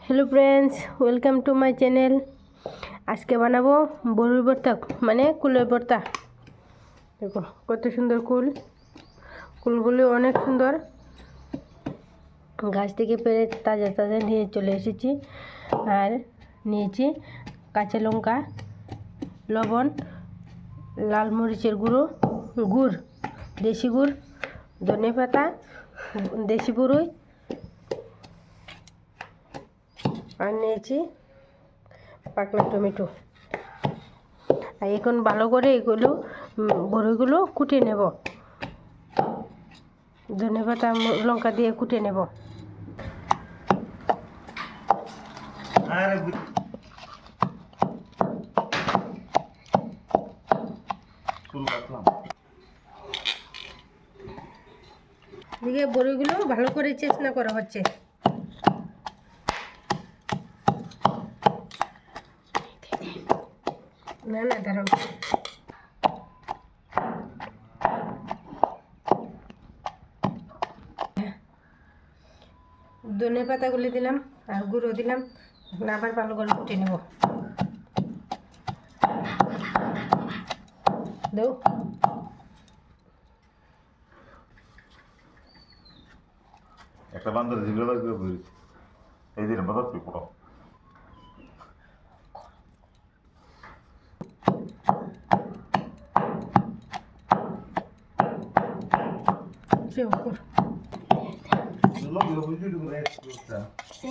Hello friends, welcome to my channel. আজকে বানাবো বড়ির ভর্তা, মানে কুলের ভর্তা। দেখো কত সুন্দর কুল, কুলগুলি অনেক সুন্দর। গাছ থেকে পেরে তাজা তাজা নিয়ে চলে এসেছি। আর নিয়েছি কাঁচা লঙ্কা, লবণ, লাল মরিচের গুড়, দেশি গুড়, ধনে পাতা, দেশি বড়ই, আর নিয়েছি পাকনা টমেটো। আর এখন ভালো করে এগুলো বড়িগুলো কুটে নেব, ধনে পাতা লঙ্কা দিয়ে কুটে নেব। এদিকে বড়িগুলো ভালো করে চেষ্টা করা হচ্ছে। না দাঁড়াও, ধনে পাতাগুলি দিলাম আর গুঁড়ো দিলাম। আবার ভালো করে কুটে নেব। দাও, একটা বান্দর যেগুলো লাগবে বলেছি এই দিন বাজার তুই পড়ো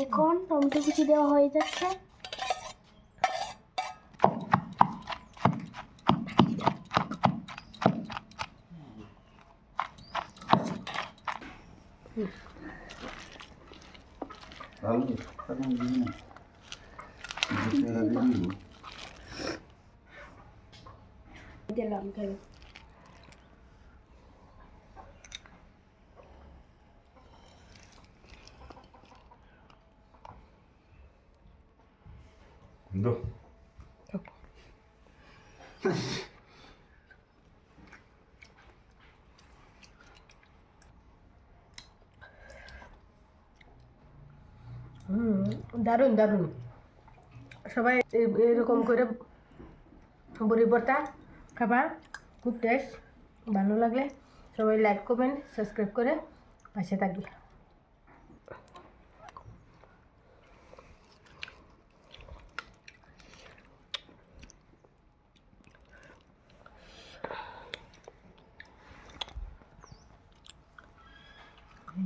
এখন টমেটো কুচি দেওয়া হয়ে যাচ্ছে। দিলাম দো দারুণ দারুণ। সবাই এরকম করে বড়ি ভর্তা খাবা, খুব টেস্ট। ভালো লাগলে সবাই লাইক কমেন্ট সাবস্ক্রাইব করে পাশে থাকবে।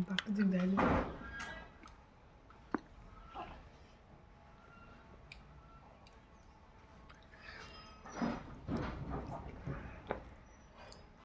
Bakıcı değerli.